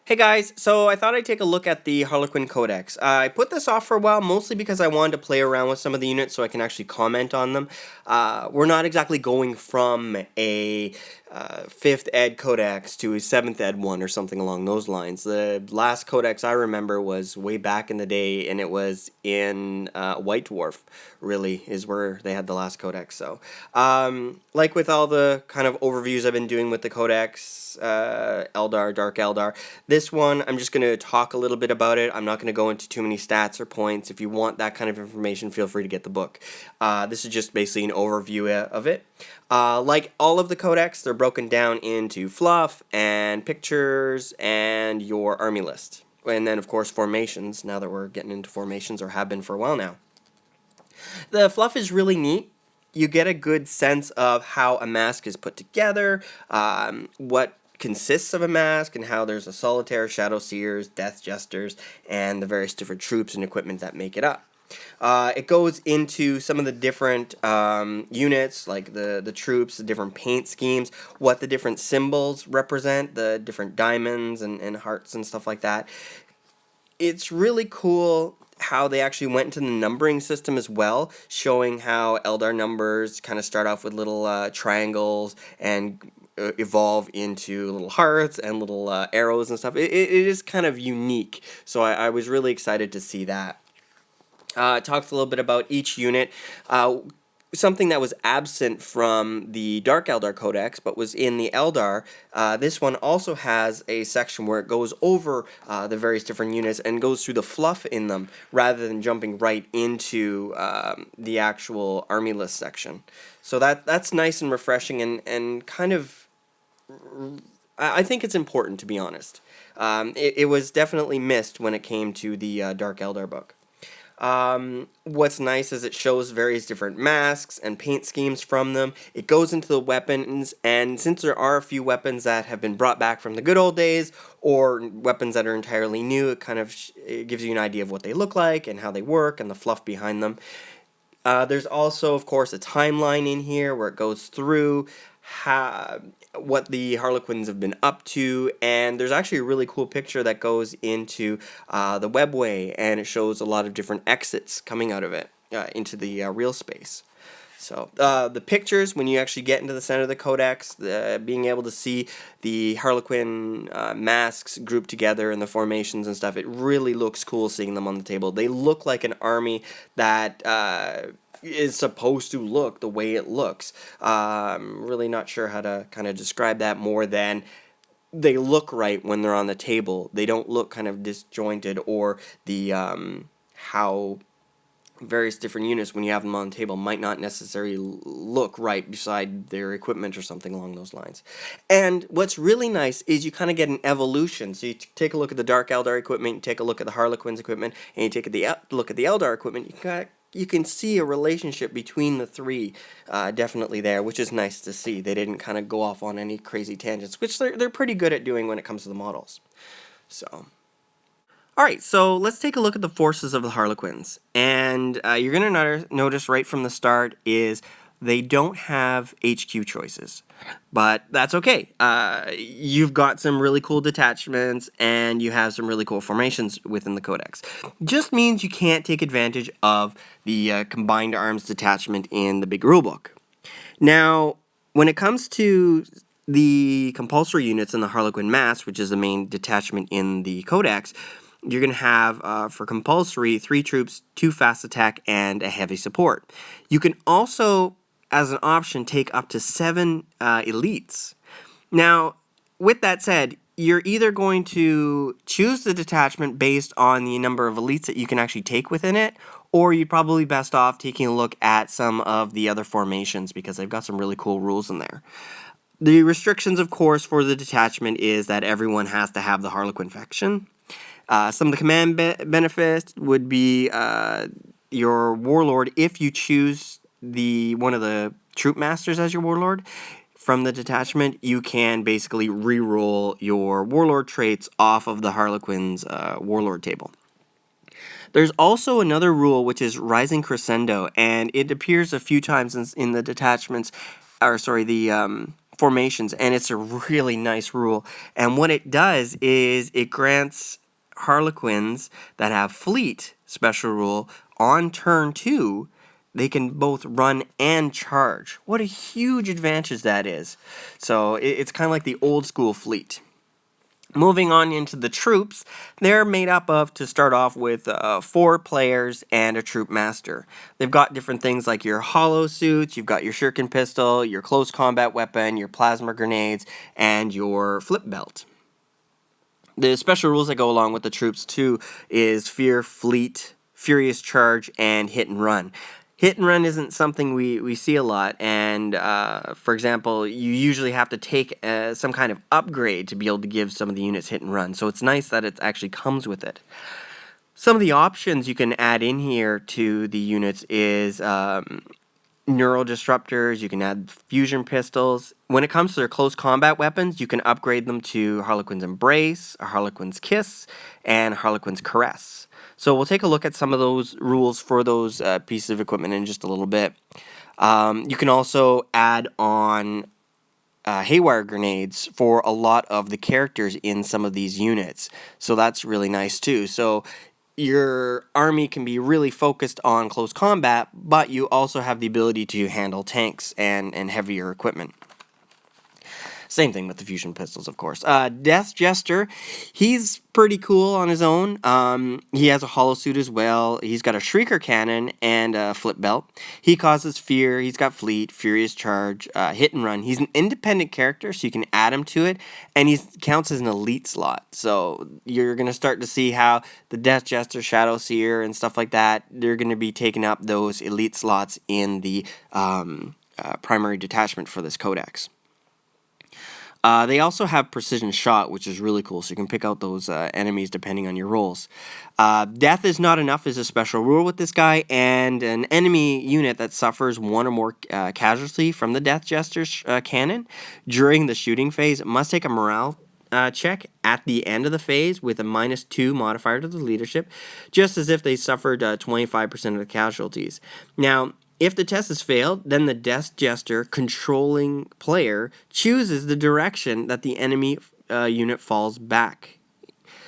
Hey guys, so I thought I'd take a look at the Harlequin Codex. I put this off for a while, mostly because I wanted to play around with some of the units so I can actually comment on them. We're not exactly going from a 5th ed codex to a 7th ed one or something along those lines. The last codex I remember was way back in the day, and it was in White Dwarf, really, is where they had the last codex. So, like with all the kind of overviews I've been doing with the codex, Eldar, Dark Eldar, this one, I'm just going to talk a little bit about it. I'm not going to go into too many stats or points. If you want that kind of information, feel free to get the book. This is just basically an overview of it. Like all of the codex, they're broken down into fluff and pictures and your army list. And then, of course, formations, now that we're getting into formations, or have been for a while now. The fluff is really neat. You get a good sense of how a mask is put together, what consists of a mask, and how there's a solitaire, shadow seers, death jesters, and the various different troops and equipment that make it up. It goes into some of the different units, like the troops, the different paint schemes, what the different symbols represent, the different diamonds and hearts and stuff like that. It's really cool how they actually went into the numbering system as well, showing how Eldar numbers kind of start off with little triangles and evolve into little hearts and little arrows and stuff. It is kind of unique, so I was really excited to see that. It talks a little bit about each unit. Something that was absent from the Dark Eldar Codex, but was in the Eldar, this one also has a section where it goes over the various different units and goes through the fluff in them, rather than jumping right into the actual army list section. So that's nice and refreshing, and kind of, I think it's important, to be honest. It was definitely missed when it came to the Dark Eldar book. What's nice is it shows various different masks and paint schemes from them. It goes into the weapons, and since there are a few weapons that have been brought back from the good old days, or weapons that are entirely new, it kind of it gives you an idea of what they look like and how they work and the fluff behind them. There's also, of course, a timeline in here where it goes through what the Harlequins have been up to, and there's actually a really cool picture that goes into the webway, and it shows a lot of different exits coming out of it into the real space. So the pictures, when you actually get into the center of the codex, being able to see the Harlequin masks grouped together and the formations and stuff, it really looks cool seeing them on the table. They look like an army that is supposed to look the way it looks. I'm really not sure how to kind of describe that more than they look right when they're on the table. They don't look kind of disjointed, or the how various different units, when you have them on the table, might not necessarily look right beside their equipment or something along those lines. And what's really nice is you kind of get an evolution. So you take a look at the Dark Eldar equipment, you take a look at the Harlequins equipment, and you take a look at the Eldar equipment. You can see a relationship between the three, definitely there, which is nice to see. They didn't kind of go off on any crazy tangents, which they're pretty good at doing when it comes to the models. So, alright, so let's take a look at the forces of the Harlequins. And you're going to notice right from the start is they don't have HQ choices. But that's okay. You've got some really cool detachments, and you have some really cool formations within the Codex. Just means you can't take advantage of the combined arms detachment in the big rulebook. Now, when it comes to the compulsory units in the Harlequin Mass, which is the main detachment in the Codex, you're going to have, for compulsory, 3 troops, 2 fast attack, and a heavy support. You can also, as an option, take up to 7 elites. Now, with that said, you're either going to choose the detachment based on the number of elites that you can actually take within it, or you'd probably best off taking a look at some of the other formations, because they've got some really cool rules in there. The restrictions, of course, for the detachment is that everyone has to have the Harlequin faction. Some of the command benefits would be your warlord, if you choose one of the troop masters as your warlord from the detachment, you can basically re-roll your warlord traits off of the Harlequin's warlord table. There's also another rule, which is Rising Crescendo, and it appears a few times in the detachments, or sorry, the formations, and it's a really nice rule. And what it does is it grants Harlequins that have fleet special rule on turn 2. They can both run and charge. What a huge advantage that is. So it's kind of like the old school fleet. Moving on into the troops, they're made up of, to start off with, 4 players and a troop master. They've got different things like your hollow suits, you've got your shuriken pistol, your close combat weapon, your plasma grenades, and your flip belt. The special rules that go along with the troops too is Fear, Fleet, Furious Charge, and Hit and Run. Hit and run isn't something we see a lot, and for example, you usually have to take some kind of upgrade to be able to give some of the units hit and run, so it's nice that it actually comes with it. Some of the options you can add in here to the units is neural disruptors, you can add fusion pistols. When it comes to their close combat weapons, you can upgrade them to Harlequin's Embrace, a Harlequin's Kiss, and Harlequin's Caress. So we'll take a look at some of those rules for those pieces of equipment in just a little bit. You can also add on haywire grenades for a lot of the characters in some of these units. So that's really nice too. So your army can be really focused on close combat, but you also have the ability to handle tanks and heavier equipment. Same thing with the fusion pistols, of course. Death Jester, he's pretty cool on his own. He has a hollow suit as well. He's got a shrieker cannon and a flip belt. He causes fear. He's got fleet, furious charge, hit and run. He's an independent character, so you can add him to it, and he counts as an elite slot. So you're going to start to see how the Death Jester, Shadow Seer, and stuff like that, they're going to be taking up those elite slots in the primary detachment for this codex. They also have precision shot, which is really cool, so you can pick out those enemies depending on your rolls. Death is not enough is a special rule with this guy, and an enemy unit that suffers 1 or more casualty from the Death Jester's cannon during the shooting phase must take a morale check at the end of the phase with a -2 modifier to the leadership, just as if they suffered 25% of the casualties. Now, if the test is failed, then the Death Jester controlling player chooses the direction that the enemy unit falls back.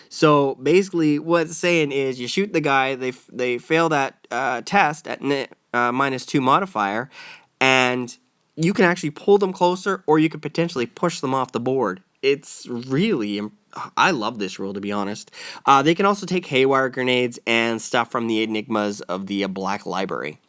So basically, what it's saying is you shoot the guy, they fail that test at -2 modifier, and you can actually pull them closer, or you could potentially push them off the board. It's really I love this rule, to be honest. They can also take haywire grenades and stuff from the enigmas of the Black Library.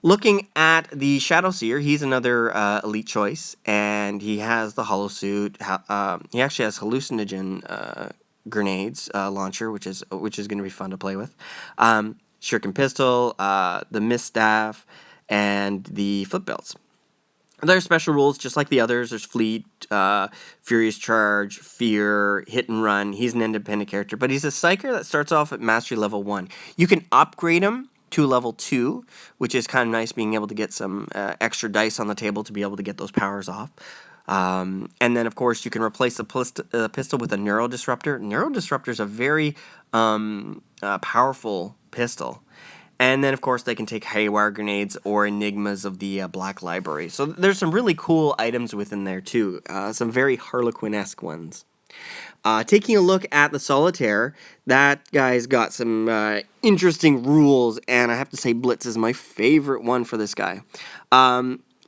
Looking at the Shadow Seer, he's another elite choice, and he has the hollow suit. He actually has hallucinogen grenades launcher, which is going to be fun to play with. Shuriken pistol, the mist staff, and the flip belts. There are special rules, just like the others. There's Fleet, Furious Charge, Fear, Hit and Run. He's an independent character, but he's a Psyker that starts off at Mastery Level 1. You can upgrade him to level 2, which is kind of nice, being able to get some extra dice on the table to be able to get those powers off. And then, of course, you can replace the pistol with a Neural Disruptor. Neural Disruptor is a very powerful pistol. And then, of course, they can take haywire grenades or enigmas of the Black Library. So there's some really cool items within there, too. Some very Harlequin-esque ones. Taking a look at the Solitaire, that guy's got some interesting rules, and I have to say Blitz is my favorite one for this guy.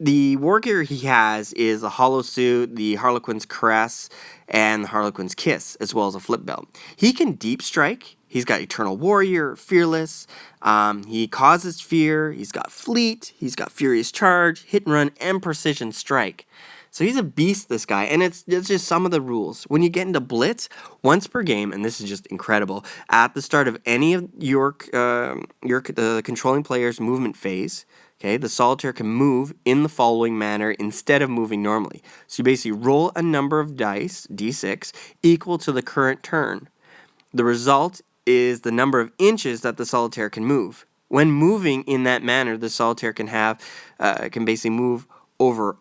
The war gear he has is a hollow suit, the Harlequin's Caress, and the Harlequin's Kiss, as well as a flip belt. He can deep strike. He's got Eternal Warrior, Fearless. He causes fear. He's got Fleet. He's got Furious Charge, Hit and Run, and Precision Strike. So he's a beast, this guy, and it's just some of the rules. When you get into Blitz, once per game, and this is just incredible, at the start of any of your controlling player's movement phase, okay, the Solitaire can move in the following manner instead of moving normally. So you basically roll a number of dice, d6, equal to the current turn. The result is the number of inches that the Solitaire can move. When moving in that manner, the Solitaire can basically move over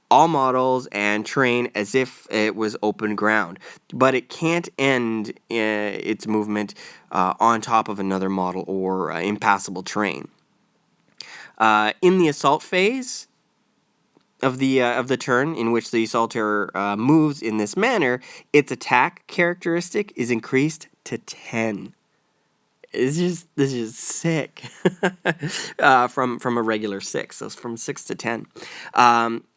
all models and terrain as if it was open ground, but it can't end its movement on top of another model or impassable terrain. In the assault phase, of the turn in which the Solitaire moves in this manner, its attack characteristic is increased to 10. This is sick. From a regular 6, so from 6 to 10.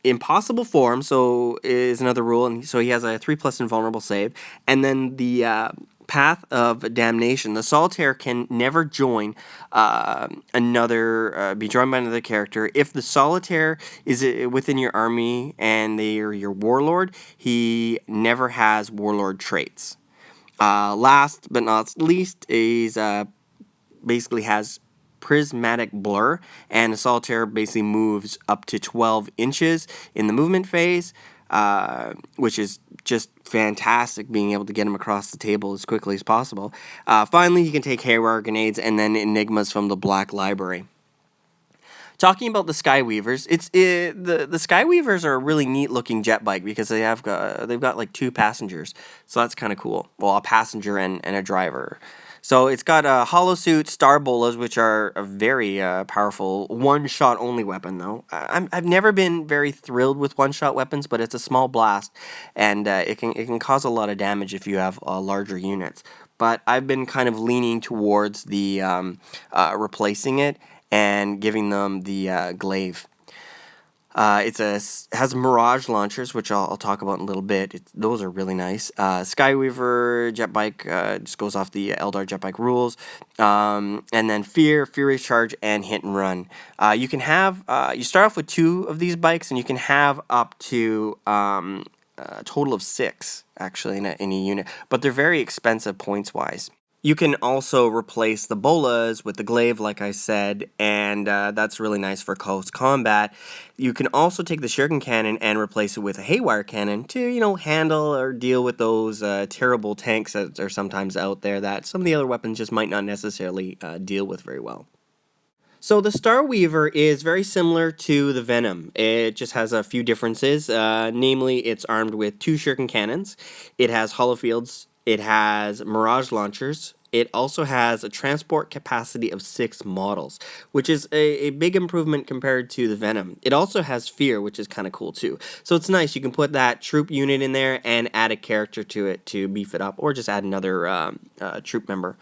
Impossible form, so is another rule, and so he has a 3+ invulnerable save, and then the path of damnation. The Solitaire can never join be joined by another character. If the Solitaire is within your army and they are your warlord, he never has warlord traits. Last but not least, is basically has prismatic blur, and a Solitaire basically moves up to 12 inches in the movement phase, which is just fantastic, being able to get him across the table as quickly as possible. Finally, he can take Haywire Grenades and then Enigmas from the Black Library. Talking about the Skyweavers, the Skyweavers are a really neat looking jet bike because they've got like 2 passengers, so that's kind of cool. Well, a passenger and a driver. So it's got hollow suit star bolas, which are a very powerful one-shot only weapon. Though I've never been very thrilled with one-shot weapons, but it's a small blast, and it can cause a lot of damage if you have larger units. But I've been kind of leaning towards the replacing it and giving them the glaive. Has Mirage launchers, which I'll talk about in a little bit. Those are really nice. Skyweaver jet bike just goes off the Eldar jet bike rules, and then Fear, Furious Charge, and Hit and Run. You can have you start off with 2 of these bikes, and you can have up to a total of 6 actually in a unit, but they're very expensive points wise. You can also replace the bolas with the glaive, like I said, and that's really nice for close combat. You can also take the shuriken cannon and replace it with a haywire cannon to, handle or deal with those terrible tanks that are sometimes out there that some of the other weapons just might not necessarily deal with very well. So the Star Weaver is very similar to the Venom. It just has a few differences. Namely, it's armed with 2 shuriken cannons. It has hollow fields. It has Mirage launchers. It also has a transport capacity of 6 models, which is a big improvement compared to the Venom. It also has Fear, which is kind of cool too. So it's nice. You can put that troop unit in there and add a character to it to beef it up, or just add another troop member.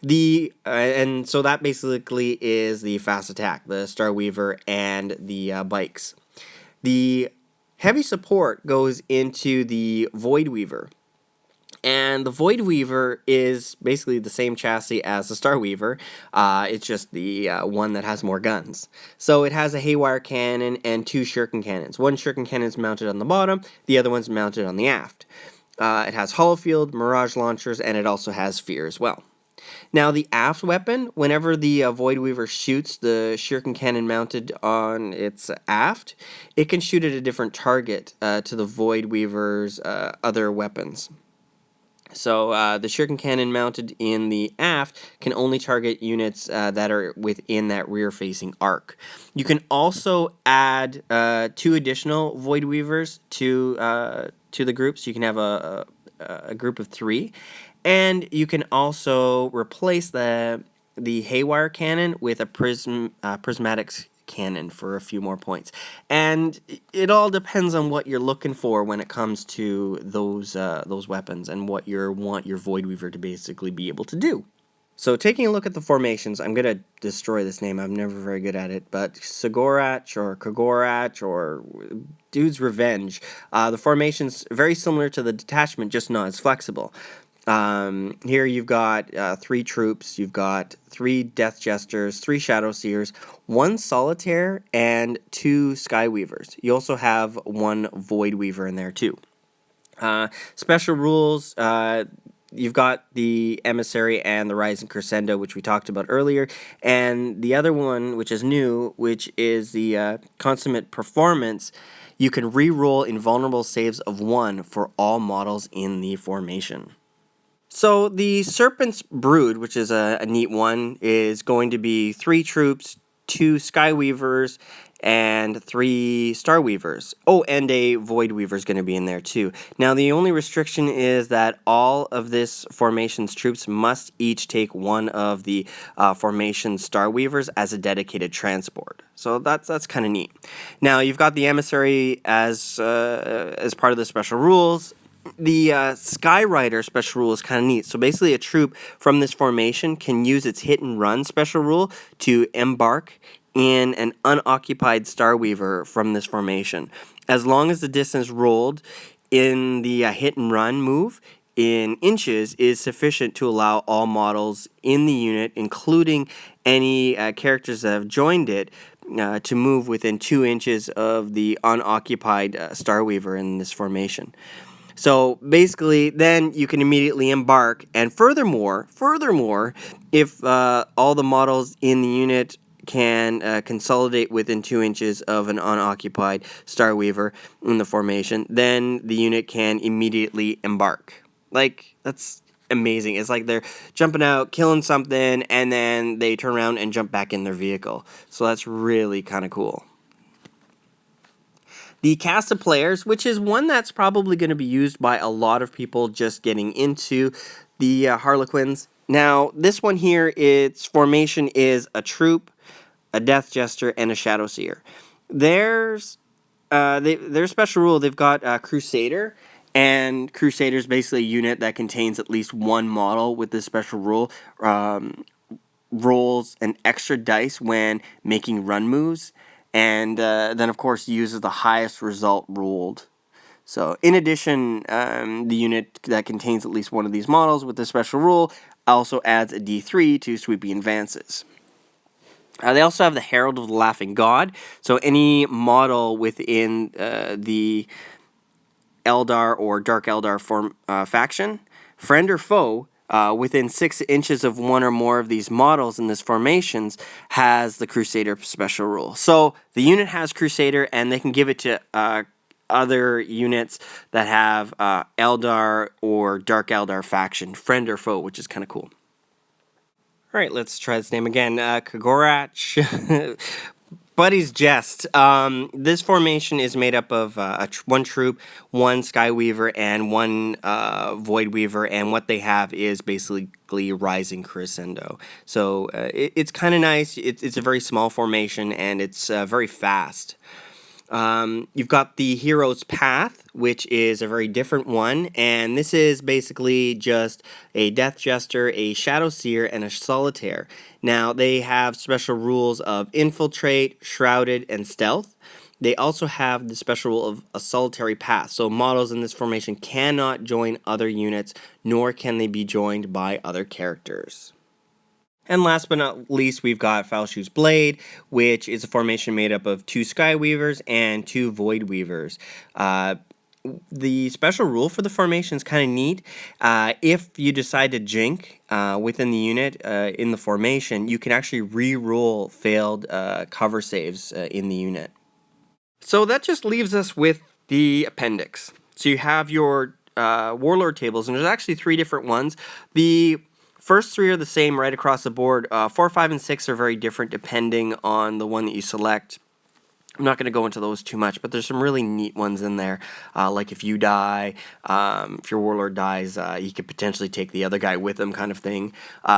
And so that basically is the fast attack, the Star Weaver and the bikes. The heavy support goes into the Void Weaver. And the Void Weaver is basically the same chassis as the Star Weaver. It's just the one that has more guns. So it has a Haywire cannon and 2 shuriken cannons. One shuriken cannon is mounted on the bottom, the other one's mounted on the aft. It has hollow field, Mirage launchers, and it also has Fear as well. Now, the aft weapon, whenever the Void Weaver shoots the shuriken cannon mounted on its aft, it can shoot at a different target to the Void Weaver's other weapons. So the shuriken cannon mounted in the aft can only target units that are within that rear-facing arc. You can also add 2 additional Void Weavers to the group, so you can have a group of 3. And you can also replace the Haywire cannon with a prismatic cannon for a few more points. And it all depends on what you're looking for when it comes to those weapons and what you want your Void Weaver to basically be able to do. So taking a look at the formations, I'm going to destroy this name. I'm never very good at it. But Sigorach or Kagorach or Dude's Revenge. The formation's very similar to the detachment, just not as flexible. Here you've got 3 troops, you've got 3 Death Jesters, 3 Shadow Seers, 1 Solitaire, and 2 Skyweavers. You also have 1 Void Weaver in there too. Special rules, you've got the Emissary and the Rising Crescendo, which we talked about earlier, and the other one, which is new, which is the Consummate Performance. You can re-roll invulnerable saves of 1 for all models in the formation. So the Serpent's Brood, which is a neat one, is going to be 3 troops, 2 Skyweavers, and 3 Star Weavers. Oh, and a Void Weaver is going to be in there too. Now, the only restriction is that all of this formation's troops must each take one of the formation Star Weavers as a dedicated transport. So that's kind of neat. Now, you've got the Emissary as part of the special rules. The Skyrider special rule is kind of neat. So basically, a troop from this formation can use its hit and run special rule to embark in an unoccupied Star Weaver from this formation. As long as the distance rolled in the hit and run move in inches is sufficient to allow all models in the unit, including any characters that have joined it, to move within 2 inches of the unoccupied Star Weaver in this formation. So basically, then you can immediately embark, and furthermore, if all the models in the unit can consolidate within 2 inches of an unoccupied Star Weaver in the formation, then the unit can immediately embark. Like, that's amazing. It's like they're jumping out, killing something, and then they turn around and jump back in their vehicle. So that's really kind of cool. The cast of players, which is one that's probably going to be used by a lot of people just getting into the Harlequins. Now, this one here, its formation is a troop, a Death Jester, and a Shadow Seer. Their special rule, they've got Crusader, and Crusader is basically a unit that contains at least one model with this special rule. Rolls an extra dice when making run moves, and then, of course, uses the highest result rolled. So, in addition, the unit that contains at least one of these models with this special rule also adds a D3 to sweeping advances. They also have the Herald of the Laughing God. So, any model within the Eldar or Dark Eldar faction, friend or foe, within 6 inches of one or more of these models in this formations has the Crusader special rule. So the unit has Crusader, and they can give it to other units that have Eldar or Dark Eldar faction, friend or foe, which is kind of cool. All right, let's try this name again. Kagorach. Buddy's Jest. This formation is made up of one troop, one Sky Weaver, and one Void Weaver, and what they have is basically Rising Crescendo. So it's kind of nice. It's a very small formation, and it's very fast. You've got the Hero's Path, which is a very different one, and this is basically just a Death Jester, a Shadow Seer, and a Solitaire. Now, they have special rules of Infiltrate, Shrouded, and Stealth. They also have the special rule of a Solitary Path, so models in this formation cannot join other units, nor can they be joined by other characters. And last but not least, we've got Falshu's Blade, which is a formation made up of 2 Sky Weavers and 2 Void Weavers. The special rule for the formation is kind of neat. If you decide to jink within the unit in the formation, you can actually re-roll failed cover saves in the unit. So that just leaves us with the appendix. So you have your Warlord tables, and there's actually 3 different ones. The first 3 are the same right across the board. 4, 5, and 6 are very different depending on the one that you select. I'm not going to go into those too much, but there's some really neat ones in there. Like if you die, if your Warlord dies, you could potentially take the other guy with him, kind of thing.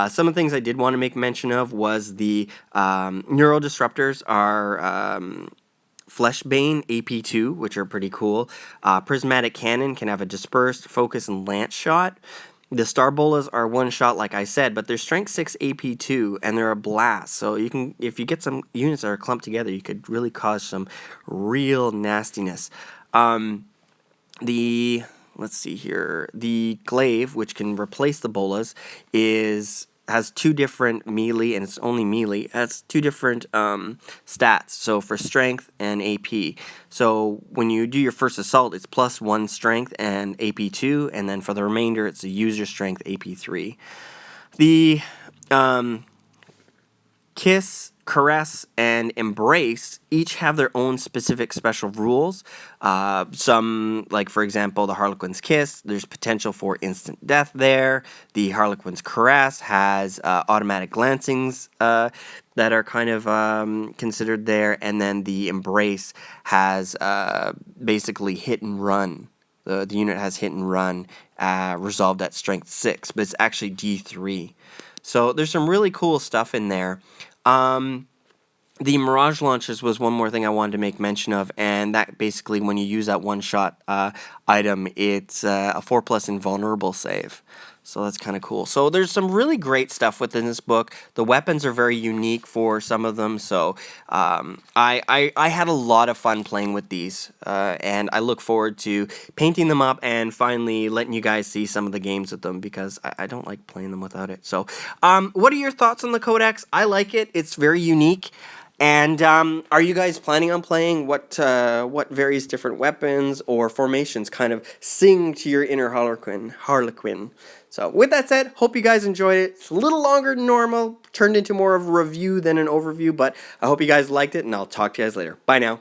Some of the things I did want to make mention of was the Neural Disruptors are Fleshbane AP2, which are pretty cool. Prismatic Cannon can have a dispersed, focus, and lance shot. The Star Bolas are one shot, like I said, but they're Strength 6 AP2, and they're a blast. So you can, if you get some units that are clumped together, you could really cause some real nastiness. Let's see here, the Glaive, which can replace the Bolas, has 2 different melee, and it's only melee. It has 2 different stats, so for strength and AP. So when you do your first assault, it's +1 strength and AP2, and then for the remainder, it's a user strength AP3. The Kiss Caress and Embrace each have their own specific special rules. Some, like for example, the Harlequin's Kiss, there's potential for instant death there. The Harlequin's Caress has automatic glancings that are kind of considered there. And then the Embrace has basically hit and run. The unit has hit and run resolved at strength 6, but it's actually D3. So there's some really cool stuff in there. The Mirage launches was one more thing I wanted to make mention of, and that basically, when you use that one-shot item, it's a 4+ invulnerable save. So that's kind of cool. So there's some really great stuff within this book. The weapons are very unique for some of them, so I had a lot of fun playing with these, and I look forward to painting them up and finally letting you guys see some of the games with them, because I don't like playing them without it. So what are your thoughts on the Codex? I like it. It's very unique. And are you guys planning on playing what various different weapons or formations kind of sing to your inner Harlequin? So with that said, hope you guys enjoyed it. It's a little longer than normal, turned into more of a review than an overview, but I hope you guys liked it, and I'll talk to you guys later. Bye now.